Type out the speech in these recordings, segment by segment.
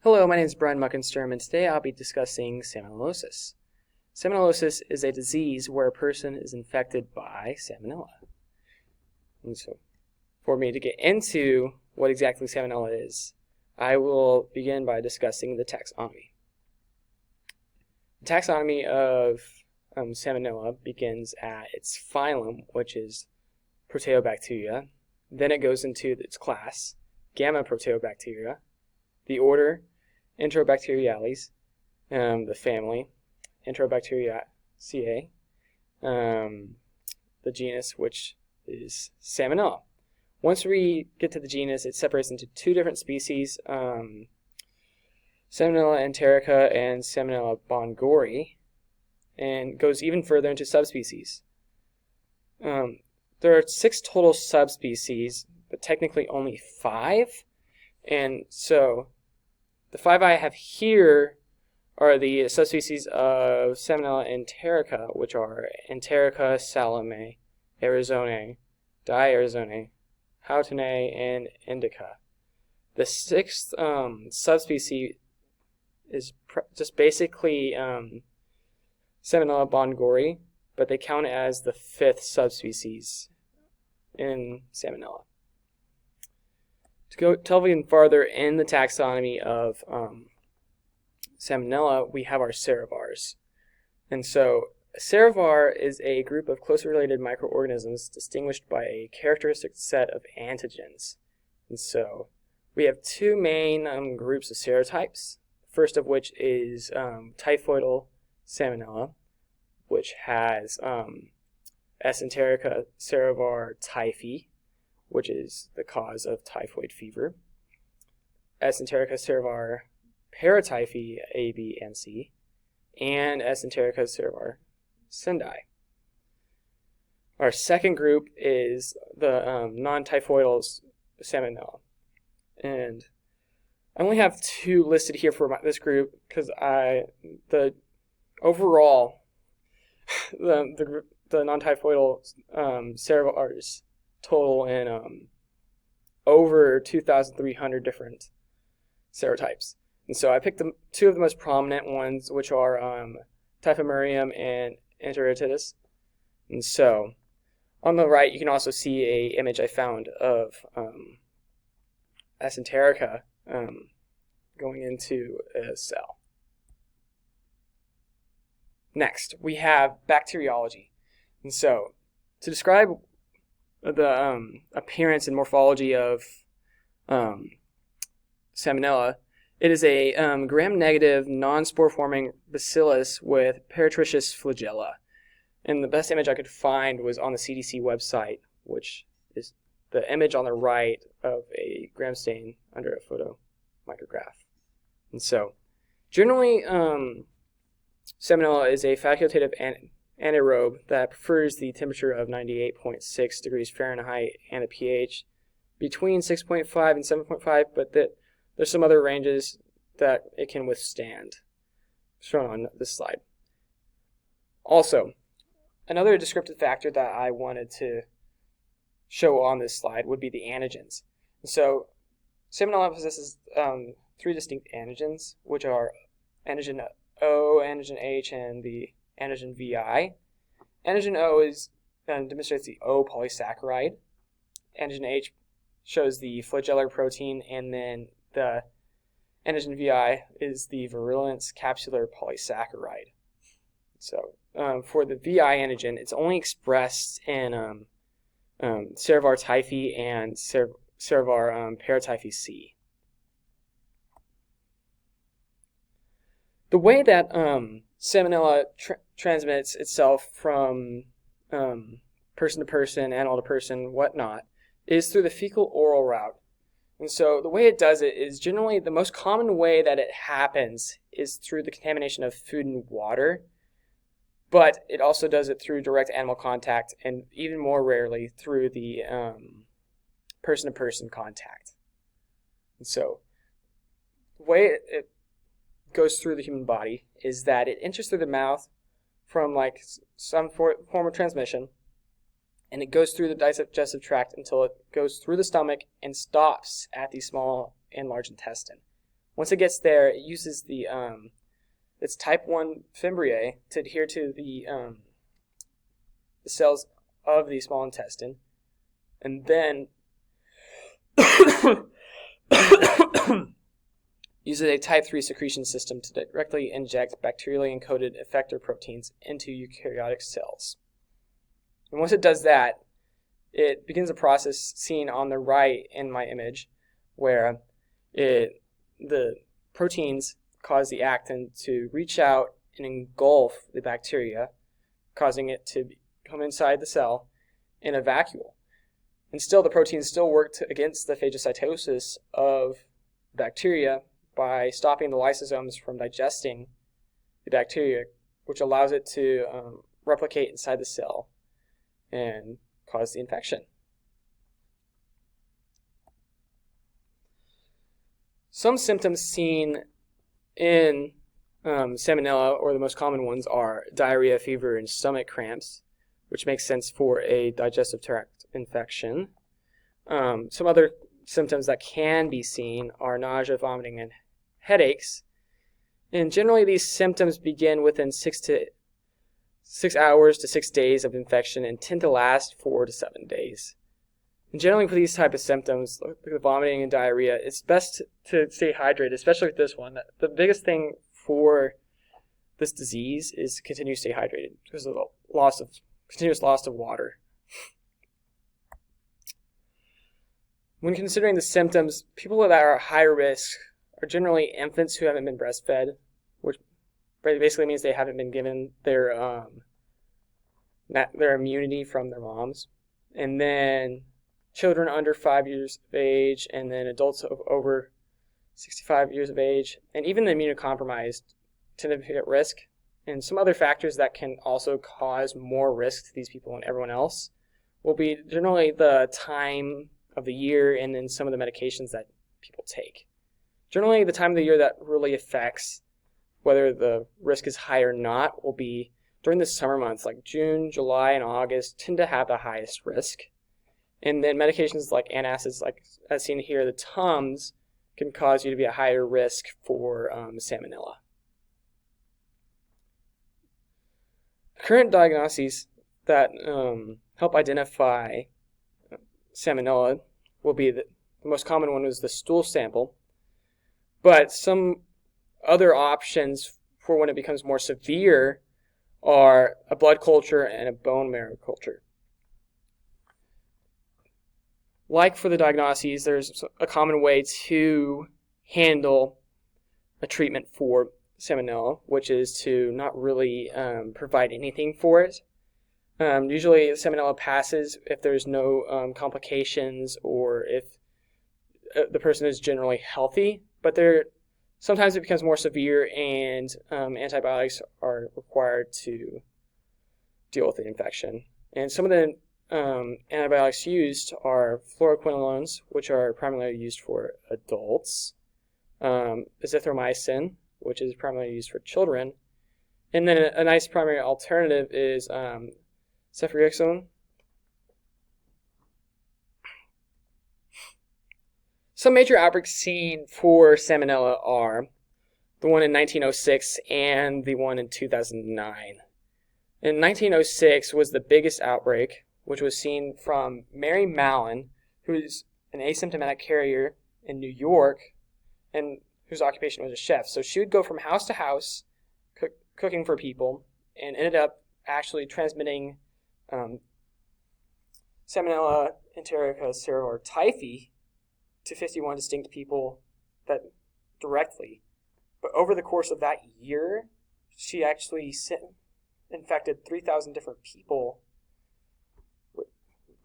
Hello, my name is Brian Muckensturm, and today I'll be discussing salmonellosis. Salmonellosis is a disease where a person is infected by salmonella. And so, for me to get into what exactly salmonella is, I will begin by discussing the taxonomy. The taxonomy of salmonella begins at its phylum, which is Proteobacteria. Then it goes into its class, Gamma Proteobacteria, the order, Enterobacteriales, the family, Enterobacteriaceae, the genus, which is Salmonella. Once we get to the genus, it separates into two different species, Salmonella enterica and Salmonella bongori, and goes even further into subspecies. There are 6 total subspecies, but technically only 5, and so the 5 I have here are the subspecies of Salmonella enterica, which are Enterica salome, Arizonae, Diarizonae, Houghtonae, and Indica. The 6th subspecies is just basically Salmonella bongori, but they count it as the 5th subspecies in Salmonella. To go delve even farther in the taxonomy of Salmonella, we have our Serovars. And so a Serovar is a group of closely related microorganisms distinguished by a characteristic set of antigens. And so we have 2 main groups of serotypes, first of which is typhoidal Salmonella, which has S. enterica serovar typhi, which is the cause of typhoid fever, S. enterica serovar paratyphi A, B, and C, and S. enterica serovar sendai. Our second group is the non-typhoidal Salmonella, and I only have 2 listed here for this group because the non-typhoidal Serovars total in over 2,300 different serotypes. And so I picked 2 of the most prominent ones, which are Typhimurium and Enterotitis. And so on the right, you can also see an image I found of S. enterica going into a cell. Next, we have bacteriology. And so to describe the appearance and morphology of Salmonella, it is a gram-negative, non-spore-forming bacillus with paratricious flagella. And the best image I could find was on the CDC website, which is the image on the right of a gram stain under a photomicrograph. And so, generally, Salmonella is a facultative anaerobe that prefers the temperature of 98.6 degrees Fahrenheit and a pH between 6.5 and 7.5, but there's some other ranges that it can withstand, shown on this slide. Also, another descriptive factor that I wanted to show on this slide would be the antigens. So, Salmonella possesses 3 distinct antigens, which are antigen O, antigen H, and the antigen VI. Antigen O demonstrates the O polysaccharide. Antigen H shows the flagellar protein, and then the antigen VI is the virulence capsular polysaccharide. So for the VI antigen, it's only expressed in Serovar typhi and Serovar paratyphi C. The way that Salmonella transmits itself from person to person, animal to person, whatnot, is through the fecal-oral route. And so the way it does it is generally the most common way that it happens is through the contamination of food and water, but it also does it through direct animal contact and even more rarely through the person-to-person contact. And so the way it goes through the human body is that it enters through the mouth from like some form of transmission, and it goes through the digestive tract until it goes through the stomach and stops at the small and large intestine, Once it gets there, it uses the its type 1 fimbriae to adhere to the cells of the small intestine, and then uses a type 3 secretion system to directly inject bacterially encoded effector proteins into eukaryotic cells. And once it does that, it begins a process seen on the right in my image, where the proteins cause the actin to reach out and engulf the bacteria, causing it to come inside the cell in a vacuole. And still, the proteins still work against the phagocytosis of bacteria by stopping the lysosomes from digesting the bacteria, which allows it to replicate inside the cell and cause the infection. Some symptoms seen in Salmonella, or the most common ones, are diarrhea, fever, and stomach cramps, which makes sense for a digestive tract infection. Some other symptoms that can be seen are nausea, vomiting, and headaches. And generally, these symptoms begin within 6 hours to 6 days of infection and tend to last 4 to 7 days. And generally, for these type of symptoms, like the vomiting and diarrhea, it's best to stay hydrated, especially with this one. The biggest thing for this disease is to continue to stay hydrated because of the continuous loss of water. When considering the symptoms, people that are at high risk are generally infants who haven't been breastfed, which basically means they haven't been given their immunity from their moms, and then children under 5 years of age, and then adults over 65 years of age, and even the immunocompromised tend to be at risk. And some other factors that can also cause more risk to these people and everyone else will be generally the time of the year and then some of the medications that people take. Generally, the time of the year that really affects whether the risk is high or not will be during the summer months, like June, July, and August tend to have the highest risk. And then medications like antacids, like as seen here, the Tums, can cause you to be at higher risk for Salmonella. Current diagnoses that help identify Salmonella will be the most common one is the stool sample, but some other options for when it becomes more severe are a blood culture and a bone marrow culture. Like for the diagnoses, there's a common way to handle a treatment for Salmonella, which is to not really provide anything for it. Usually Salmonella passes if there's no complications or if the person is generally healthy, but sometimes it becomes more severe and antibiotics are required to deal with the infection. And some of the antibiotics used are fluoroquinolones, which are primarily used for adults, azithromycin, which is primarily used for children, and then a nice primary alternative is ceftriaxone. Some major outbreaks seen for Salmonella are the one in 1906 and the one in 2009. In 1906 was the biggest outbreak, which was seen from Mary Mallon, who is an asymptomatic carrier in New York and whose occupation was a chef. So she would go from house to house cooking for people and ended up actually transmitting Salmonella enterica Serovars typhi to 51 distinct people directly. But over the course of that year, she actually infected 3,000 different people,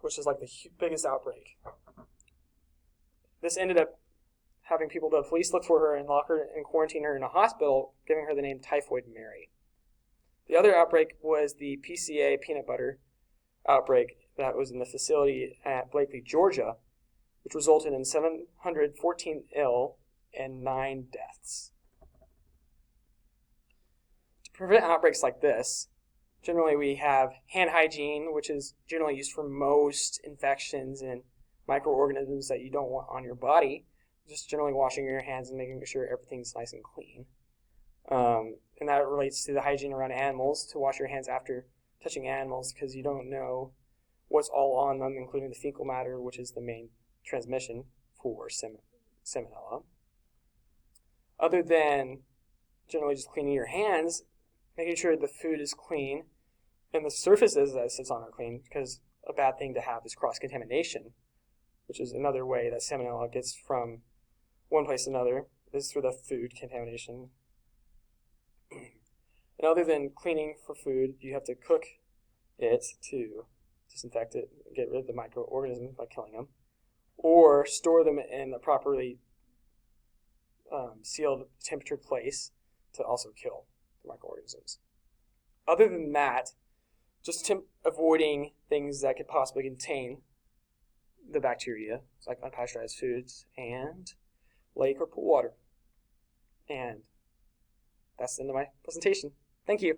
which is like the biggest outbreak. This ended up having the police look for her and lock her and quarantine her in a hospital, giving her the name Typhoid Mary. The other outbreak was the PCA peanut butter outbreak that was in the facility at Blakely, Georgia, which resulted in 714 ill and 9 deaths. To prevent outbreaks like this, generally we have hand hygiene, which is generally used for most infections and microorganisms that you don't want on your body. just generally washing your hands and making sure everything's nice and clean. And that relates to the hygiene around animals, to wash your hands after touching animals, because you don't know what's all on them, including the fecal matter, which is the main transmission for Salmonella. Other than generally just cleaning your hands, making sure the food is clean and the surfaces that it sits on are clean, because a bad thing to have is cross-contamination, which is another way that Salmonella gets from one place to another, is through the food contamination. And other than cleaning for food, you have to cook it to disinfect it, get rid of the microorganisms by killing them, or store them in a properly sealed, temperatured place to also kill the microorganisms. Other than that, just avoiding things that could possibly contain the bacteria, like unpasteurized foods and lake or pool water. And that's the end of my presentation. Thank you.